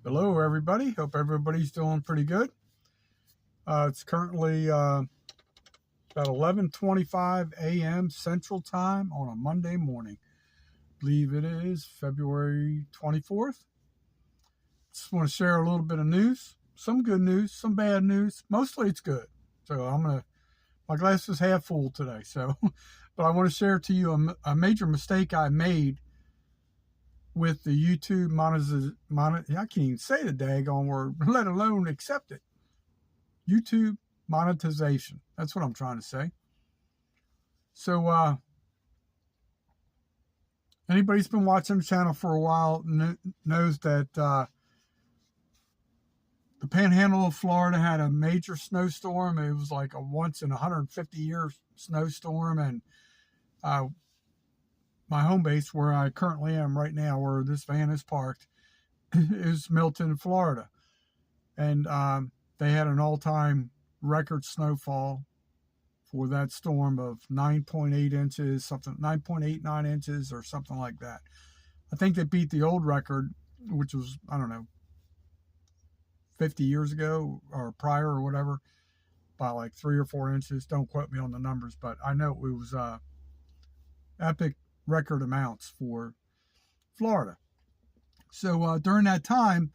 Hello, everybody. Hope everybody's doing pretty good. It's currently about 11:25 a.m. Central Time on a Monday morning. I believe it is February 24th. Just want to share a little bit of news. Some good news, some bad news. Mostly it's good. So my glass is half full today. But I want to share to you a major mistake I made with the YouTube I can't even say the daggone word, let alone accept it. YouTube monetization. That's what I'm trying to say. So, anybody who's been watching the channel for a while knows that the Panhandle of Florida had a major snowstorm. It was like a once in 150 year snowstorm, and my home base, where I currently am right now, where this van is parked, is Milton, Florida. And they had an all-time record snowfall for that storm of 9.8 inches, 9.89 inches or something like that. I think they beat the old record, which was, I don't know, 50 years ago or prior or whatever, by like 3 or 4 inches. Don't quote me on the numbers, but I know it was epic record amounts for Florida. So during that time,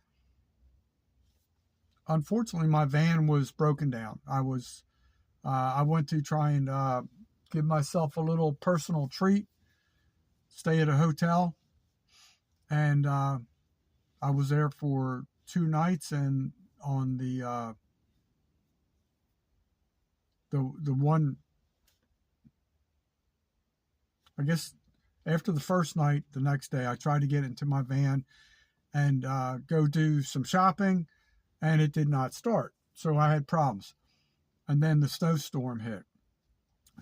unfortunately, my van was broken down. I went to try and give myself a little personal treat, stay at a hotel, and I was there for 2 nights. And on the one, I guess, after the first night, the next day, I tried to get into my van and go do some shopping, and it did not start. So I had problems. And then the snowstorm hit.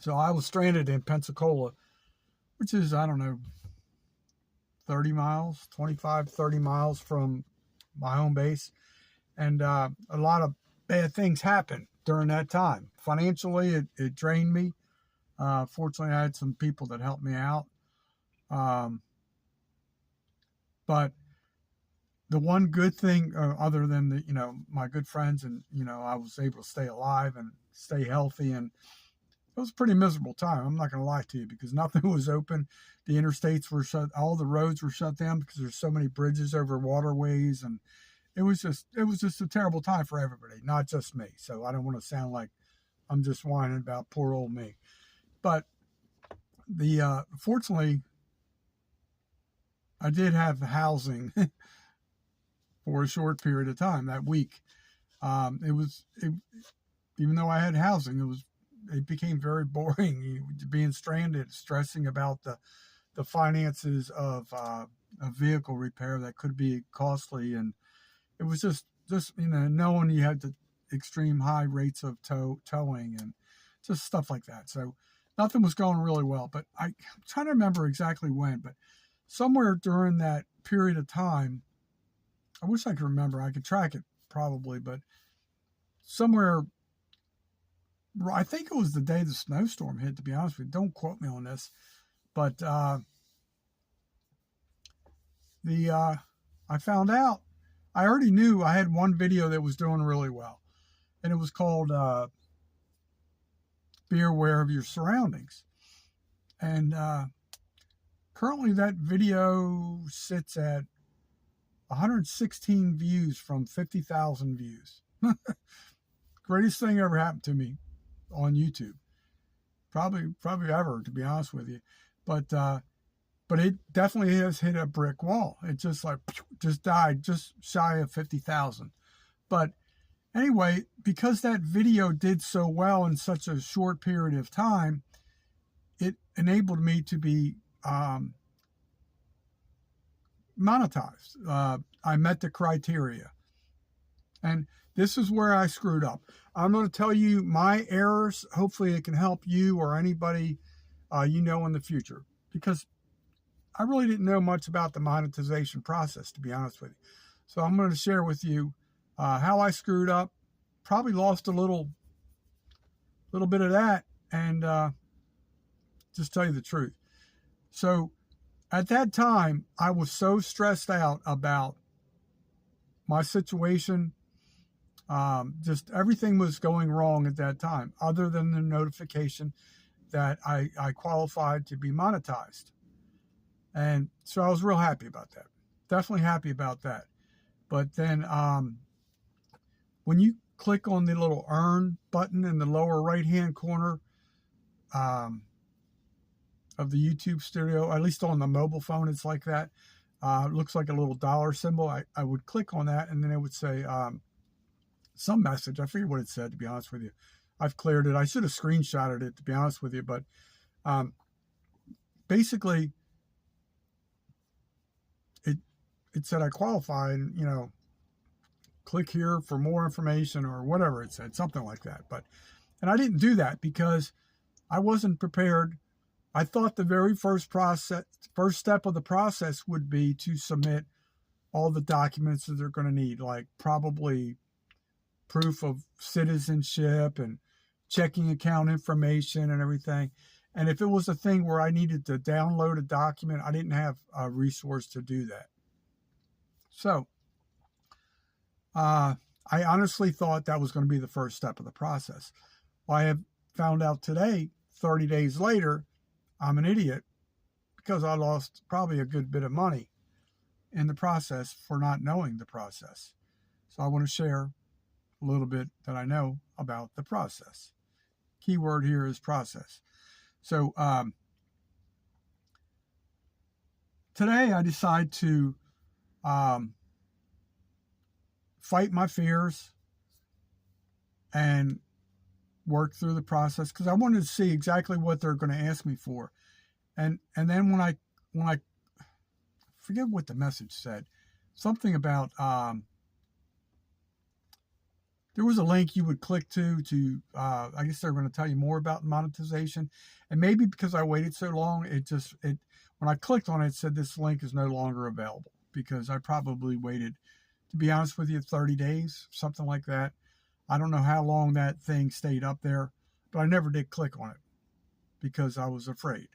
So I was stranded in Pensacola, which is, I don't know, 30 miles, 25, 30 miles from my home base. And a lot of bad things happened during that time. Financially, it drained me. Fortunately, I had some people that helped me out. But the one good thing, other than my good friends, and I was able to stay alive and stay healthy, and it was a pretty miserable time. I'm not going to lie to you, because nothing was open. The interstates were shut. All the roads were shut down because there's so many bridges over waterways, and it was just a terrible time for everybody, not just me. So I don't want to sound like I'm just whining about poor old me. But fortunately, I did have housing for a short period of time that week. Even though I had housing, it became very boring being stranded, stressing about the finances of a vehicle repair that could be costly, and it was just knowing you had the extreme high rates of towing and just stuff like that. So nothing was going really well. But I'm trying to remember exactly when, but somewhere during that period of time, I wish I could remember. I could track it probably, but somewhere, I think it was the day the snowstorm hit, to be honest with you. Don't quote me on this. But I found out, I already knew I had one video that was doing really well. And it was called Be Aware of Your Surroundings. And currently that video sits at 116 views from 50,000 views. Greatest thing ever happened to me on YouTube. Probably ever, to be honest with you. But it definitely has hit a brick wall. It just died just shy of 50,000. But anyway, because that video did so well in such a short period of time, it enabled me to be monetized. I met the criteria. And this is where I screwed up. I'm going to tell you my errors. Hopefully it can help you or anybody in the future, because I really didn't know much about the monetization process, to be honest with you. So I'm going to share with you how I screwed up, probably lost a little bit of that, and just tell you the truth. So at that time, I was so stressed out about my situation, just everything was going wrong at that time, other than the notification that I qualified to be monetized. And so I was real happy about that. Definitely happy about that. But then when you click on the little earn button in the lower right-hand corner of the YouTube studio, at least on the mobile phone, it's like that. It looks like a little dollar symbol. I would click on that, and then it would say some message. I forget what it said, to be honest with you. I've cleared it. I should have screenshotted it, to be honest with you. But basically, it said I qualify, and, you know, click here for more information or whatever it said, something like that. And I didn't do that because I wasn't prepared. I thought the very first step of the process would be to submit all the documents that they're going to need, like probably proof of citizenship and checking account information and everything. And if it was a thing where I needed to download a document, I didn't have a resource to do that. So I honestly thought that was going to be the first step of the process. Well, I have found out today, 30 days later, I'm an idiot because I lost probably a good bit of money in the process for not knowing the process. So I want to share a little bit that I know about the process. Keyword here is process. So today I decide to fight my fears and work through the process because I wanted to see exactly what they're going to ask me for. And then when I forget what the message said, something about there was a link you would click to I guess they're going to tell you more about monetization. And maybe because I waited so long, when I clicked on it, it said this link is no longer available because I probably waited, to be honest with you, 30 days, something like that. I don't know how long that thing stayed up there, but I never did click on it because I was afraid.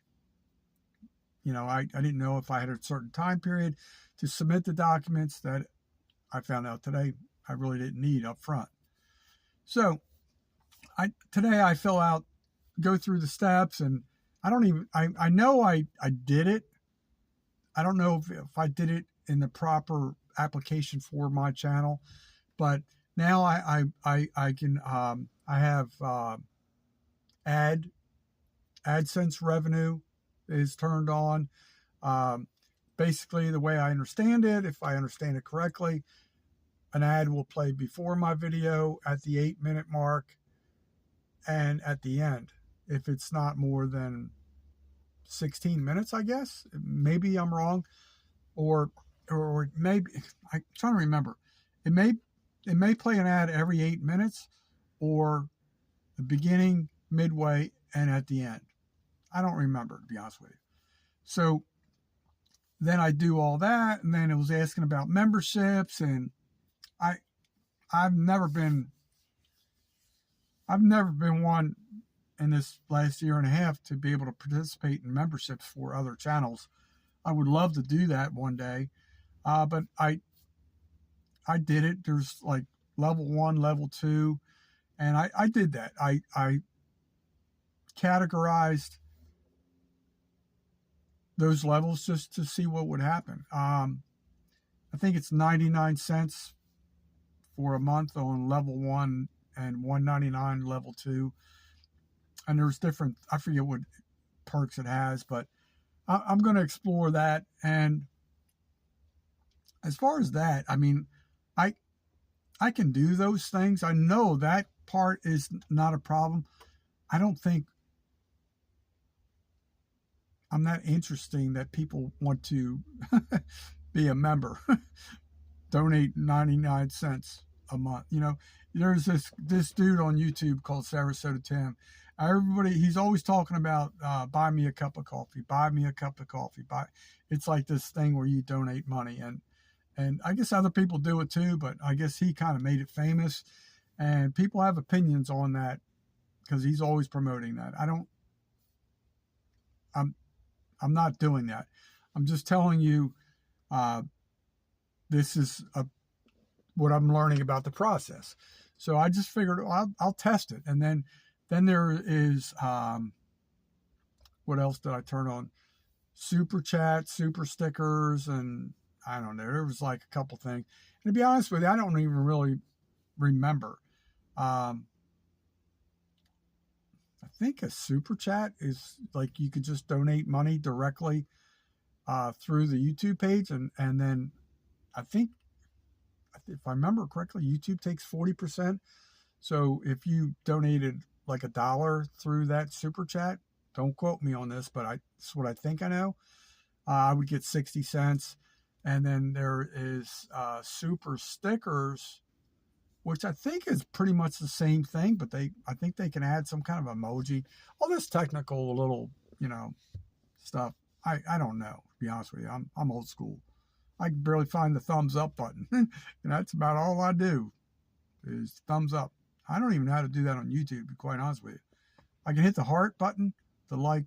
You know, I didn't know if I had a certain time period to submit the documents that I found out today I really didn't need up front. So today I go through the steps, and I know I did it. I don't know if I did it in the proper application for my channel, but now I can I have AdSense revenue is turned on. Basically, the way I understand it, if I understand it correctly, an ad will play before my video, at the 8-minute mark, and at the end, if it's not more than 16 minutes, I guess. Maybe I'm wrong, or maybe I'm trying to remember. It may play an ad every 8 minutes, or the beginning, midway, and at the end. I don't remember, to be honest with you. So then I do all that, and then it was asking about memberships, and I've never been one in this last year and a half to be able to participate in memberships for other channels. I would love to do that one day, but I did it. There's like level 1, level 2, and I did that. I categorized those levels just to see what would happen. I think it's 99 cents for a month on level 1 and $1.99 level 2. And there's different, I forget what perks it has, but I'm going to explore that. And as far as that, I mean, I can do those things. I know that part is not a problem. I don't think I'm that interesting that people want to be a member. Donate 99 cents a month. You know, there's this dude on YouTube called Sarasota Tim. He's always talking about buy me a cup of coffee, buy me a cup of coffee. It's like this thing where you donate money, and I guess other people do it too, but I guess he kind of made it famous, and people have opinions on that because he's always promoting that. I'm not doing that. I'm just telling you, this is what I'm learning about the process. So I just figured I'll test it. And then there is, what else did I turn on? Super chat, super stickers, and I don't know. There was like a couple things. And to be honest with you, I don't even really remember. I think a super chat is like you could just donate money directly through the YouTube page, and then I think, if I remember correctly, YouTube takes 40%. So if you donated like $1 through that super chat, don't quote me on this, but it's what I think I know. I would get 60 cents. And then there is super stickers, which I think is pretty much the same thing, but I think they can add some kind of emoji. All this technical little, stuff. I don't know, to be honest with you. I'm old school. I can barely find the thumbs up button. And that's about all I do is thumbs up. I don't even know how to do that on YouTube, to be quite honest with you. I can hit the heart button, the like,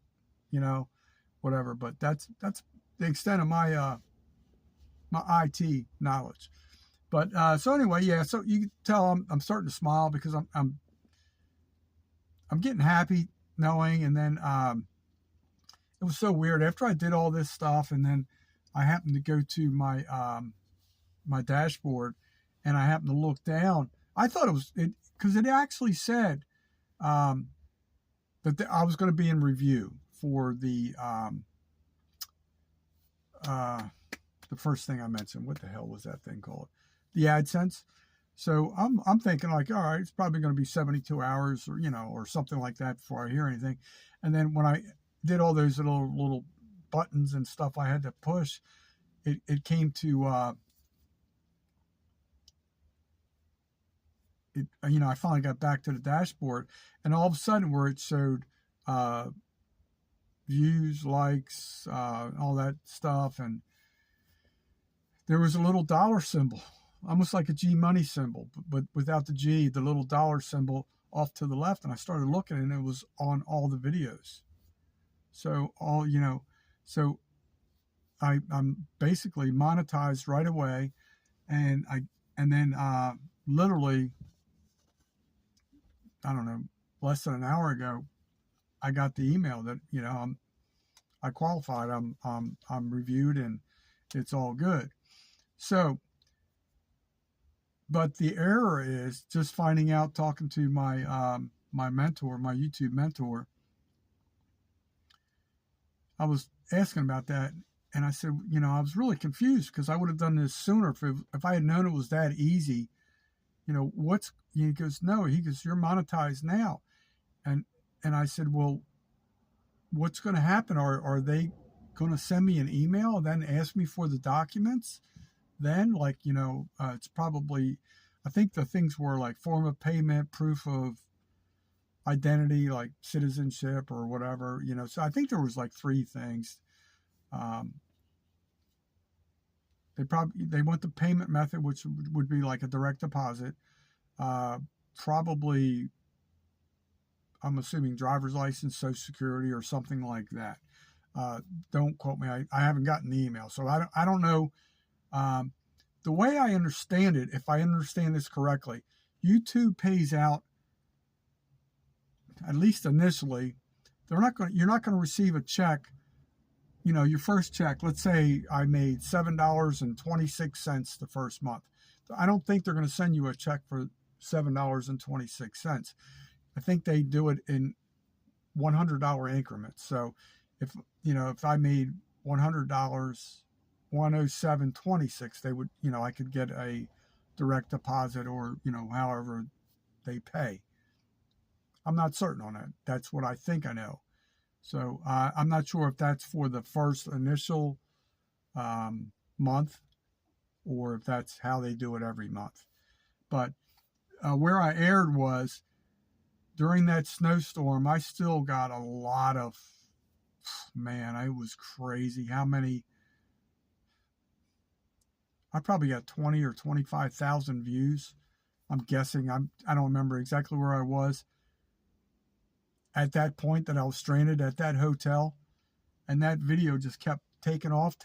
whatever, but that's the extent of my my IT knowledge. But so anyway, yeah. So you can tell I'm starting to smile because I'm getting happy knowing. And then it was so weird after I did all this stuff, and then I happened to go to my my dashboard, and I happened to look down. I thought because it actually said that I was going to be in review for the first thing I mentioned. What the hell was that thing called? The AdSense. So I'm thinking like, all right, it's probably going to be 72 hours or or something like that before I hear anything. And then when I did all those little buttons and stuff I had to push, it came to I finally got back to the dashboard, and all of a sudden where it showed views, likes, all that stuff, and there was a little dollar symbol, almost like a G money symbol, but without the G, the little dollar symbol off to the left. And I started looking, and it was on all the videos. So so I'm basically monetized right away, and then literally, I don't know, less than an hour ago, I got the email that I qualified. I'm reviewed, and it's all good. So, but the error is just finding out, talking to my my mentor, my YouTube mentor. I was asking about that, and I said, I was really confused because I would have done this sooner if I had known it was that easy. He goes, no, he goes, you're monetized now. And I said, well, what's going to happen? Are they going to send me an email and then ask me for the documents? Then, like, it's probably, I think the things were like form of payment, proof of identity, like citizenship or whatever, So I think there was like 3 things. They want the payment method, which would be like a direct deposit. Probably, I'm assuming driver's license, Social Security, or something like that. Don't quote me. I haven't gotten the email, so I don't know. The way I understand it, if I understand this correctly, YouTube pays out, at least initially, you're not going to receive a check. Your first check, let's say I made $7.26 the first month. I don't think they're going to send you a check for $7.26. I think they do it in $100 increments. So if I made $100, $107.26, they would, I could get a direct deposit, or however they pay. I'm not certain on that. That's what I think I know. So I'm not sure if that's for the first initial month, or if that's how they do it every month. But where I erred was during that snowstorm. I still got a lot of, man, it was crazy how many. I probably got 20 or 25,000 views. I'm guessing. I don't remember exactly where I was at that point that I was stranded at that hotel, and that video just kept taking off.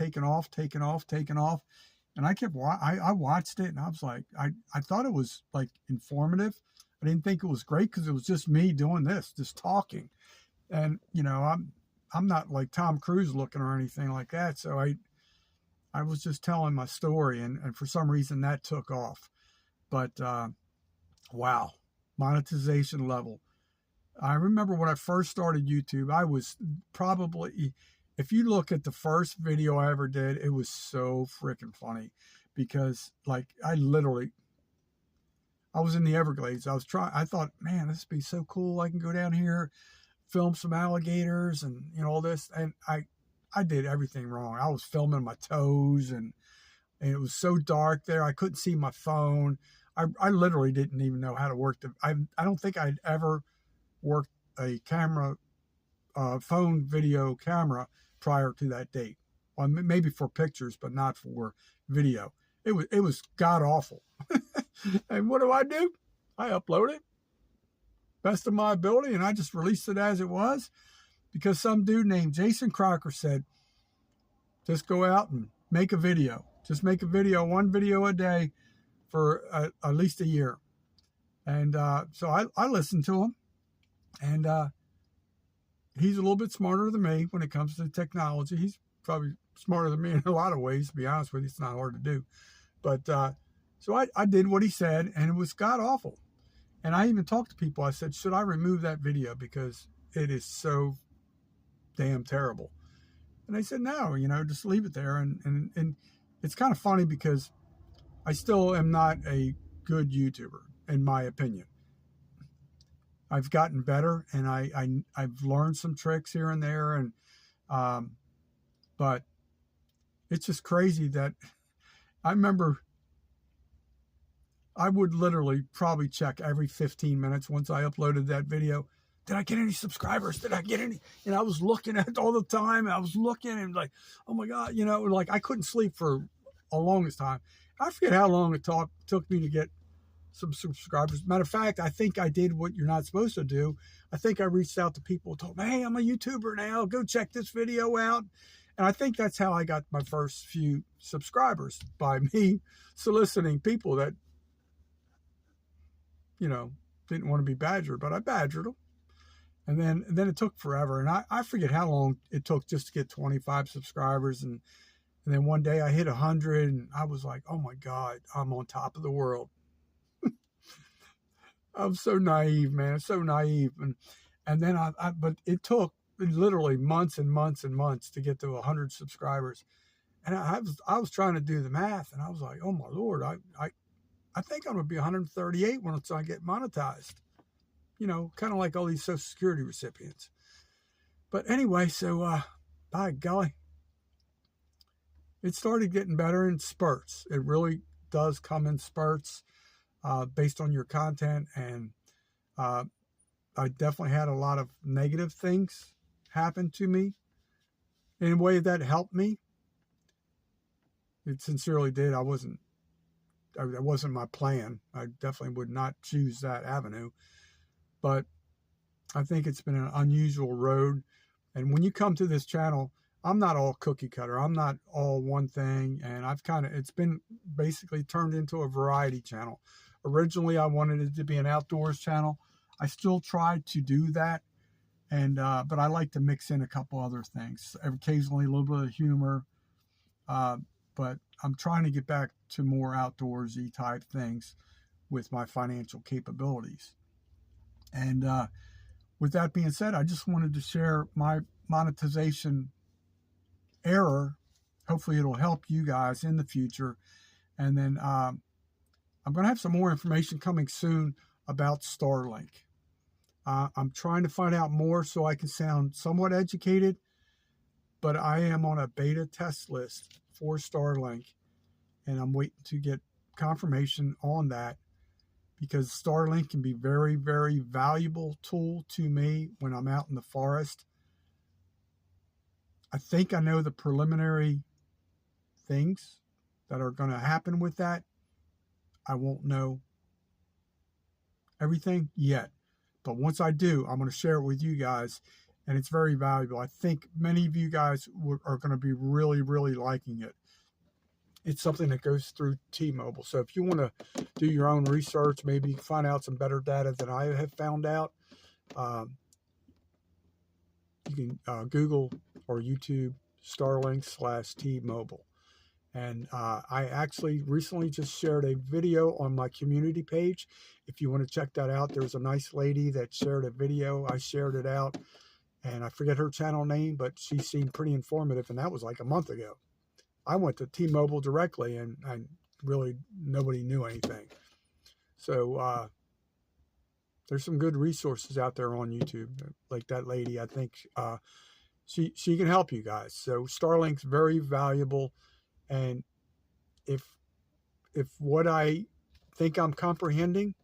And I watched it and I was like, I thought it was like informative. I didn't think it was great because it was just me doing this, just talking. And, I'm not like Tom Cruise looking or anything like that. So I was just telling my story, and for some reason that took off. But wow, monetization level. I remember when I first started YouTube, I was probably, if you look at the first video I ever did, it was so freaking funny because like I was in the Everglades. I thought, man, this would be so cool. I can go down here, film some alligators and, all this. And I did everything wrong. I was filming my toes and it was so dark there. I couldn't see my phone. I literally didn't even know how to work I don't think I'd ever worked a camera, phone video camera prior to that date. Well, maybe for pictures, but not for video. It was god awful. And what do? I upload it best of my ability, and I just released it as it was because some dude named Jason Crocker said, just go out and make a video. Just make a video, one video a day for at least a year. And so I listened to him, and he's a little bit smarter than me when it comes to technology. He's probably smarter than me in a lot of ways, to be honest with you. It's not hard to do. But so I did what he said, and it was god awful. And I even talked to people. I said, should I remove that video because it is so damn terrible? And they said, no, just leave it there. And it's kind of funny because I still am not a good YouTuber, in my opinion. I've gotten better, and I've learned some tricks here and there, and but it's just crazy that I remember I would literally probably check every 15 minutes once I uploaded that video. Did I get any subscribers? Did I get any? And I was looking at it all the time. I was looking and like, oh my God, like I couldn't sleep for a longest time. I forget how long it took me to get some subscribers. Matter of fact, I think I did what you're not supposed to do. I think I reached out to people and told them, hey, I'm a YouTuber now. Go check this video out. And I think that's how I got my first few subscribers, by me soliciting people that, didn't want to be badgered, but I badgered them. And then it took forever. And I forget how long it took just to get 25 subscribers. And then one day I hit 100 and I was like, oh my God, I'm on top of the world. I'm so naive, man. So naive. And then but it took literally months and months and months to get to 100 subscribers. And I was trying to do the math, and I was like, oh my Lord, I think I'm going to be 138 once I get monetized. Kind of like all these Social Security recipients. But anyway, so by golly, it started getting better in spurts. It really does come in spurts based on your content. And I definitely had a lot of negative things happen to me in a way that helped me. It sincerely did. That wasn't my plan. I definitely would not choose that avenue. But I think it's been an unusual road. And when you come to this channel, I'm not all cookie cutter. I'm not all one thing. And it's been basically turned into a variety channel. Originally, I wanted it to be an outdoors channel. I still try to do that. But I like to mix in a couple other things. Occasionally a little bit of humor. But I'm trying to get back to more outdoorsy type things with my financial capabilities. And with that being said, I just wanted to share my monetization error. Hopefully it'll help you guys in the future. And then I'm going to have some more information coming soon about Starlink. I'm trying to find out more so I can sound somewhat educated, but I am on a beta test list for Starlink, and I'm waiting to get confirmation on that, because Starlink can be very, very valuable tool to me when I'm out in the forest. I think I know the preliminary things that are going to happen with that. I won't know everything yet, but once I do, I'm going to share it with you guys, and it's very valuable. I think many of you guys are going to be really, really liking it. it's something that goes through T-Mobile. So if you want to do your own research, maybe find out some better data than I have found out, you can Google or YouTube Starlink/T-Mobile. And I actually recently just shared a video on my community page. If you want to check that out, there's a nice lady that shared a video. I shared it out, and I forget her channel name, but she seemed pretty informative, and that was like a month ago. I went to T-Mobile directly, and really nobody knew anything. So there's some good resources out there on YouTube, like that lady. I think she can help you guys. So Starlink's very valuable, and if what I think I'm comprehending,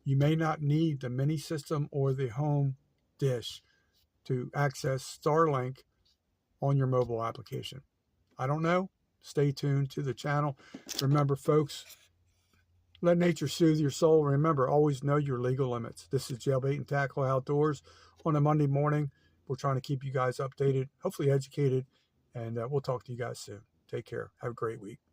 you may not need the mini system or the home dish to access Starlink on your mobile application. I don't know. Stay tuned to the channel. Remember, folks, let nature soothe your soul. Remember, always know your legal limits. This is Jailbait and Tackle Outdoors on a Monday morning. We're trying to keep you guys updated, hopefully educated, and we'll talk to you guys soon. Take care. Have a great week.